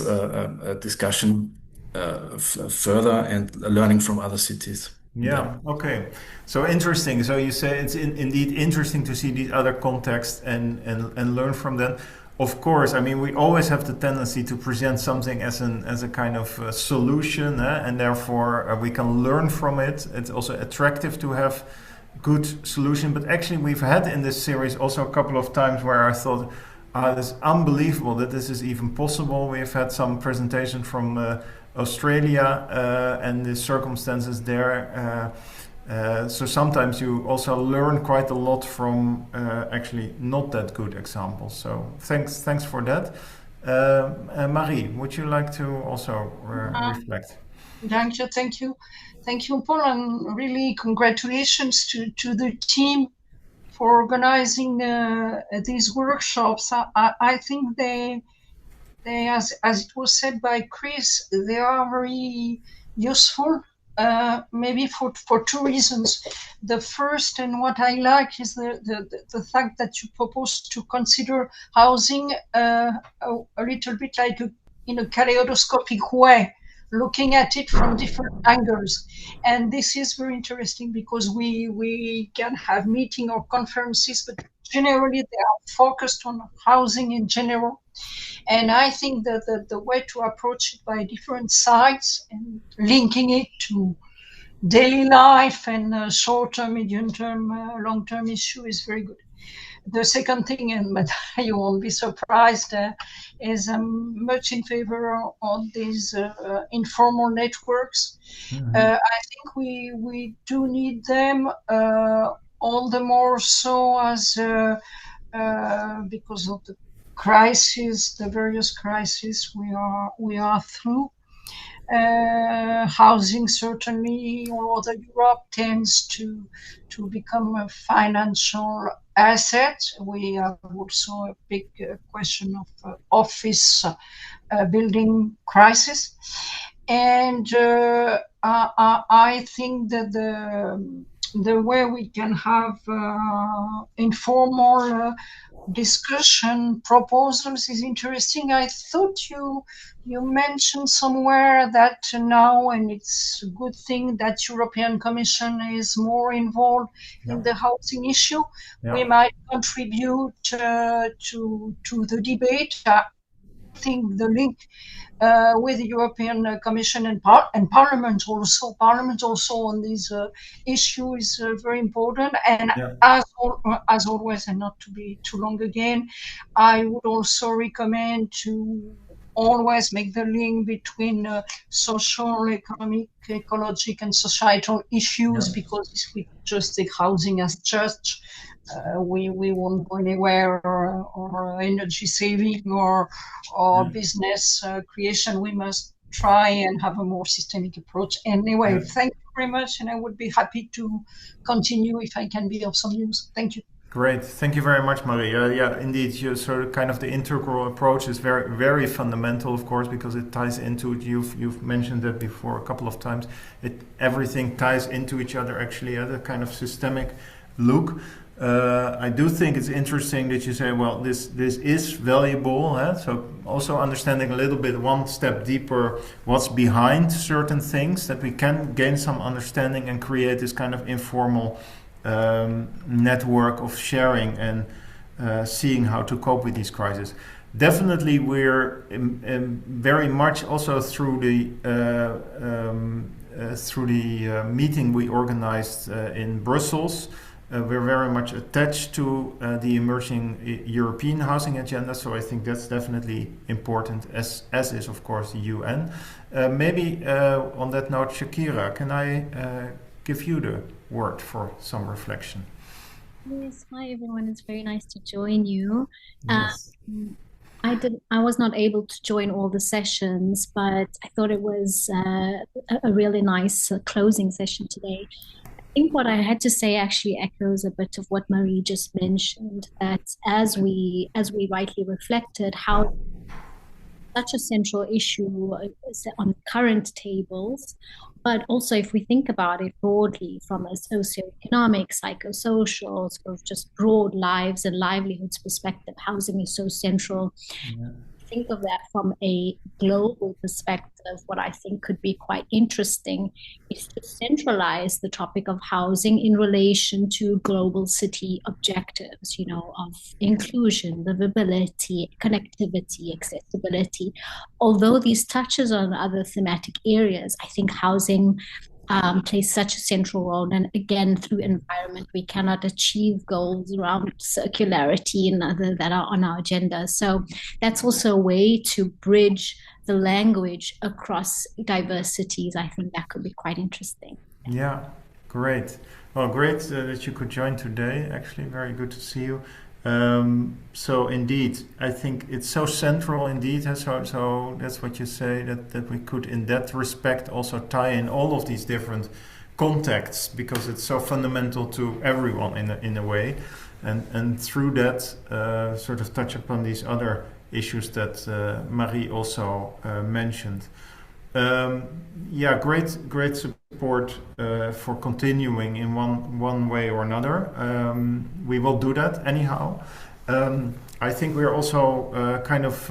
discussion further and learning from other cities. Yeah. Okay. So interesting. So you say it's indeed interesting to see these other contexts and learn from them. Of course, I mean, we always have the tendency to present something as a kind of solution, and therefore we can learn from it. It's also attractive to have good solution. But actually, we've had in this series also a couple of times where I thought, it's unbelievable that this is even possible. We've had some presentation from Australia and the circumstances there. So sometimes you also learn quite a lot from actually not that good examples. So thanks for that. Marie, would you like to also reflect? Thank you, Paul, and really congratulations to the team for organizing these workshops. I think they as it was said by Chris, they are very useful. Maybe for two reasons. The first, and what I like, is the fact that you propose to consider housing a little bit like in a kaleidoscopic way, looking at it from different angles. And this is very interesting because we can have meetings or conferences, but generally they are focused on housing in general. And I think that the way to approach it by different sides and linking it to daily life and short-term, medium-term, long-term issue is very good. The second thing, but you won't be surprised, is I'm much in favor of these informal networks. Mm-hmm. I think we do need them all the more so as because of the crisis, the various crises we are through. Housing certainly all over Europe tends to become a financial asset. We have also a big question of office building crisis. And I think that the way we can have informal discussion proposals is interesting. I thought you mentioned somewhere that now, and it's a good thing that European Commission is more involved in the housing issue. We might contribute to the debate. I think the link with the European Commission and Parliament also. Parliament also on this issue is very important. And as always, and not to be too long again, I would also recommend to always make the link between social, economic, ecological, and societal issues, because if we just take housing as such, we won't go anywhere, or energy saving or business creation. We must try and have a more systemic approach. Anyway, thank you very much, and I would be happy to continue if I can be of some use. Thank you. Great, thank you very much, Marie. Indeed, so kind of the integral approach is very, very fundamental, of course, because it ties into it. You've mentioned that before a couple of times. Everything ties into each other, actually, at a kind of systemic look. I do think it's interesting that you say, well, this is valuable. So also understanding a little bit, one step deeper, what's behind certain things, that we can gain some understanding and create this kind of informal network of sharing and seeing how to cope with these crises. Definitely, we're very much also through the meeting we organized in Brussels. We're very much attached to the emerging European housing agenda, so I think that's definitely important, as is, of course, the UN. Maybe on that note, Shakira, can I give you the word for some reflection? Yes, hi everyone. It's very nice to join you. Yes. I was not able to join all the sessions, but I thought it was a really nice closing session today. I think what I had to say actually echoes a bit of what Marie just mentioned, that as we rightly reflected, how such a central issue is on current tables, but also if we think about it broadly from a socioeconomic, psychosocial, sort of just broad lives and livelihoods perspective, housing is so central. Think of that from a global perspective. What I think could be quite interesting is to centralize the topic of housing in relation to global city objectives, of inclusion, livability, connectivity, accessibility. Although these touches on other thematic areas, I think housing plays such a central role. And again, through environment, we cannot achieve goals around circularity and other that are on our agenda. So that's also a way to bridge the language across diversities. I think that could be quite interesting. Yeah, great. Well, great that you could join today. Actually, very good to see you. So indeed, I think it's so central indeed. So that's what you say, that we could in that respect also tie in all of these different contexts, because it's so fundamental to everyone in a way, and through that sort of touch upon these other issues that Marie also mentioned. Great support for continuing in one way or another. We will do that anyhow. I think we're also kind of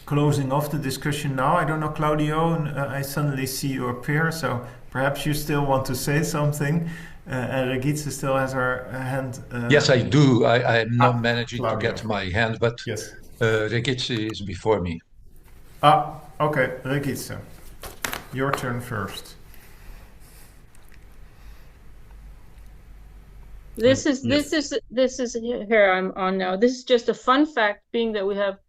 closing off the discussion now. I don't know, Claudio, I suddenly see you appear, so perhaps you still want to say something. And Regitze still has her hand. Yes, I do. I'm not managing Claudio. to get my hand, but Yes. Regitze is before me. Okay, Regitze, your turn first. This is here I'm on now. This is just a fun fact, being that we have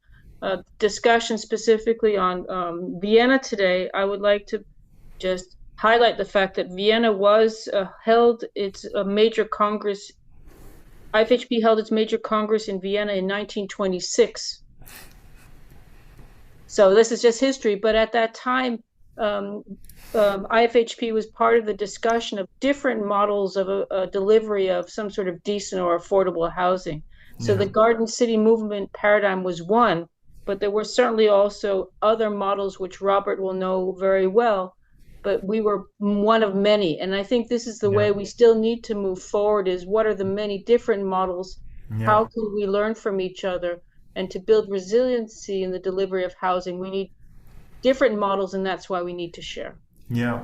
a discussion specifically on Vienna today. I would like to just highlight the fact that Vienna was held its major congress. IFHP held its major congress in Vienna in 1926. So this is just history, but at that time, IFHP was part of the discussion of different models of a delivery of some sort of decent or affordable housing. So the Garden City movement paradigm was one, but there were certainly also other models which Robert will know very well, but we were one of many. And I think this is the way we still need to move forward, is what are the many different models? How can we learn from each other? And to build resiliency in the delivery of housing, we need different models, and that's why we need to share. Yeah,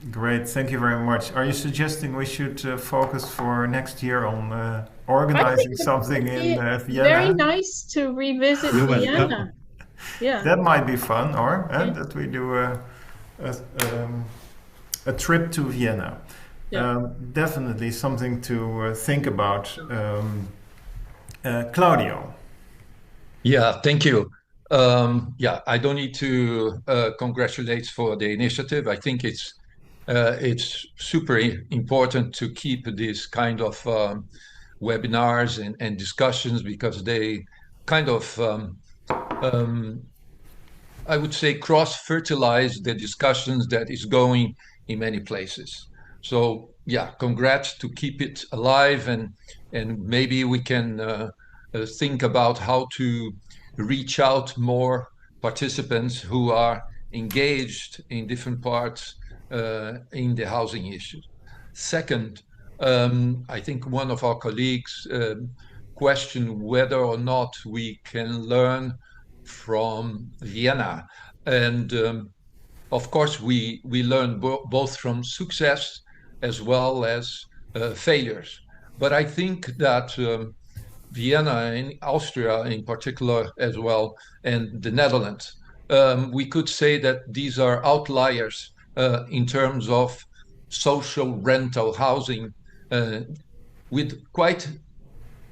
great. Thank you very much. Are you suggesting we should focus for next year on organizing something in Vienna? Very nice to revisit Vienna. Yeah, that might be fun, or that we do a trip to Vienna. Definitely something to think about. Claudio. Yeah, thank you. I don't need to congratulate for the initiative. I think it's super important to keep this kind of webinars and discussions, because they kind of I would say cross-fertilize the discussions that is going in many places. So yeah, congrats to keep it alive, and maybe we can think about how to reach out more participants who are engaged in different parts in the housing issues. Second, I think one of our colleagues questioned whether or not we can learn from Vienna. And of course, we learn both from success as well as failures. But I think that Vienna and Austria in particular as well, and the Netherlands, we could say that these are outliers in terms of social rental housing with quite,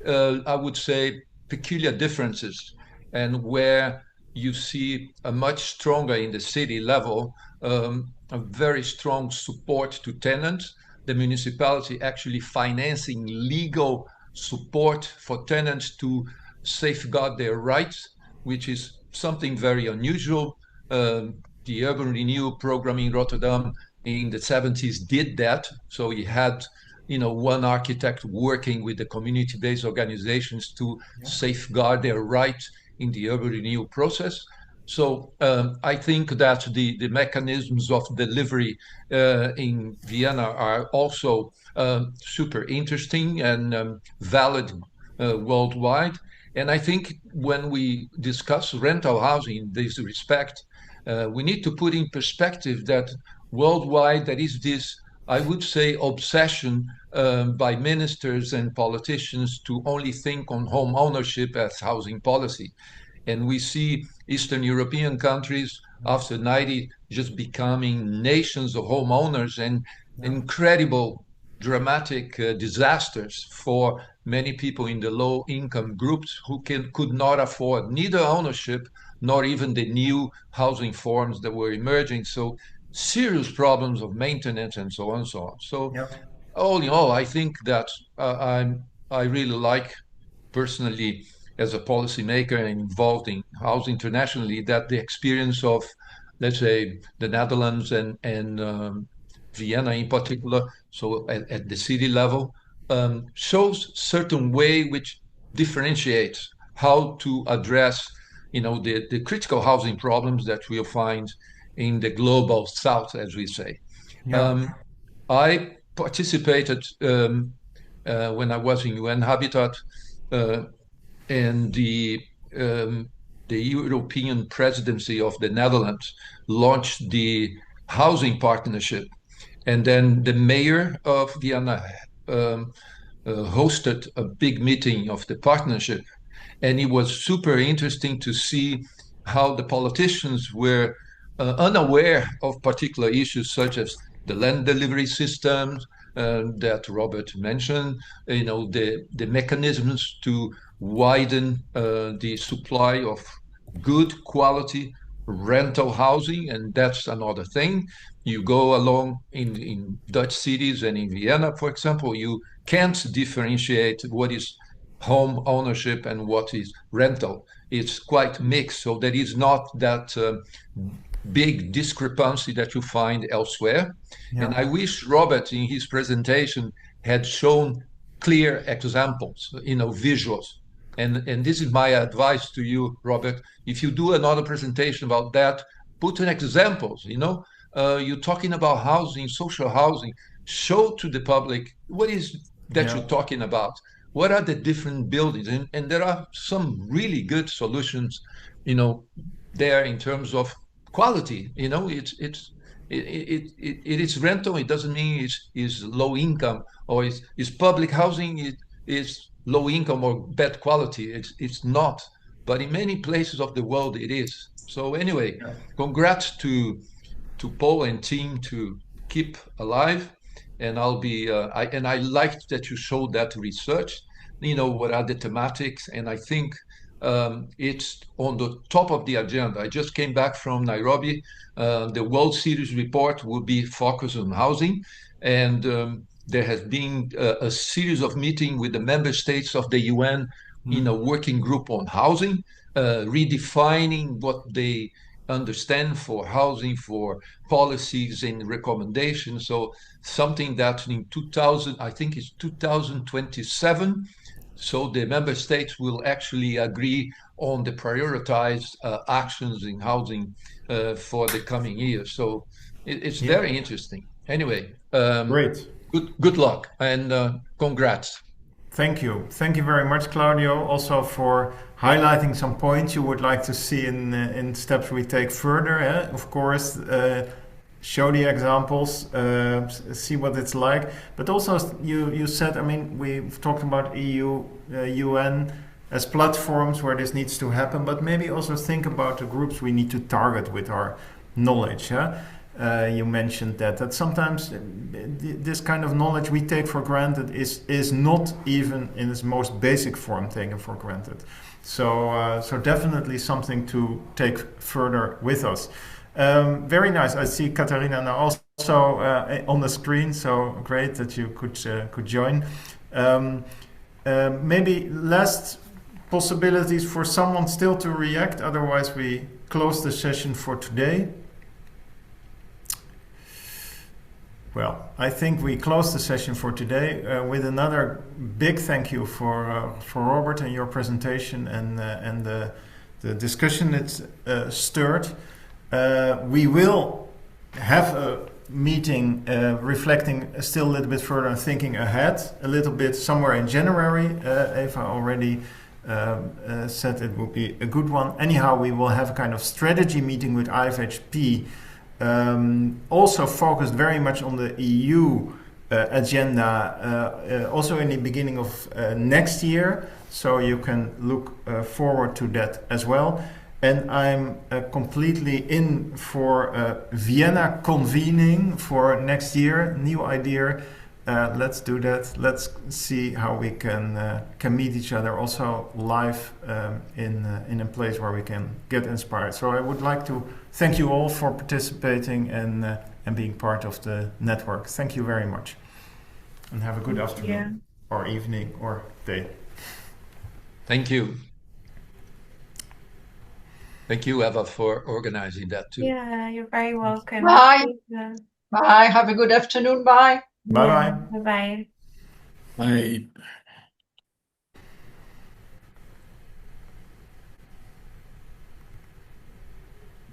I would say, peculiar differences, and where you see a much stronger in the city level, a very strong support to tenants, the municipality actually financing legal support for tenants to safeguard their rights, which is something very unusual. The Urban Renewal program in Rotterdam in the 70s did that. So you had, one architect working with the community-based organizations to safeguard their rights in the urban renewal process. So I think that the mechanisms of delivery in Vienna are also super interesting and valid worldwide. And I think when we discuss rental housing in this respect, we need to put in perspective that worldwide there is this, I would say, obsession by ministers and politicians to only think on home ownership as housing policy. And we see Eastern European countries after 90 just becoming nations of homeowners, and incredible dramatic disasters for many people in the low income groups who could not afford neither ownership nor even the new housing forms that were emerging. So serious problems of maintenance and so on and so on. So all in all, I think that I really like personally, as a policymaker and involved in housing internationally, that the experience of, let's say, the Netherlands and Vienna in particular, so at the city level, shows certain way which differentiates how to address, the critical housing problems that we'll find in the global south, as we say. I participated when I was in UN Habitat, and the European presidency of the Netherlands launched the housing partnership. And then the mayor of Vienna hosted a big meeting of the partnership. And it was super interesting to see how the politicians were unaware of particular issues such as the land delivery systems that Robert mentioned, the mechanisms to widen the supply of good quality rental housing, and that's another thing. You go along in Dutch cities and in Vienna, for example, you can't differentiate what is home ownership and what is rental. It's quite mixed, so there is not that big discrepancy that you find elsewhere. Yeah. And I wish Robert in his presentation had shown clear examples, visuals. And this is my advice to you, Robert. If you do another presentation about that, put in examples, you're talking about housing, social housing, show to the public what is that Yeah. you're talking about. What are the different buildings? And there are some really good solutions, there in terms of quality. It is rental. It doesn't mean it's low income, or it's public housing. It is low income or bad quality. It's not. But in many places of the world, it is. So anyway, Yeah. congrats to Paul and team to keep alive. And I liked that you showed that research. What are the thematics? And I think it's on the top of the agenda. I just came back from Nairobi. The World Series report will be focused on housing, and there has been a series of meetings with the member states of the UN in a working group on housing, redefining what they understand for housing, for policies and recommendations. So something that in 2000, I think it's 2027, so the member states will actually agree on the prioritized actions in housing for the coming years. So it's very interesting. Anyway, Great. Good luck and congrats. Thank you. Thank you very much, Claudio, also for highlighting some points you would like to see in steps we take further. Of course, show the examples, see what it's like. But also, you said, we've talked about EU, UN as platforms where this needs to happen, but maybe also think about the groups we need to target with our knowledge. You mentioned that sometimes this kind of knowledge we take for granted is not even in its most basic form taken for granted. So definitely something to take further with us. Very nice. I see Katarina now also on the screen. So great that you could join. Maybe last possibilities for someone still to react. Otherwise, we close the session for today. Well, I think we close the session for today with another big thank you for Robert and your presentation and the discussion it's stirred. We will have a meeting reflecting still a little bit further and thinking ahead a little bit somewhere in January. Eva already said it would be a good one. Anyhow, we will have a kind of strategy meeting with IFHP. Also focused very much on the EU agenda, also in the beginning of next year, so you can look forward to that as well. And I'm completely in for Vienna convening for next year. New idea. Let's do that. Let's see how we can meet each other also live in a place where we can get inspired. So I would like to thank you all for participating and being part of the network. Thank you very much. And have a good afternoon or evening or day. Thank you. Thank you, Eva, for organizing that too. Yeah, you're very welcome. Bye. Bye. Have a good afternoon. Bye. Bye-bye. Bye-bye. Bye.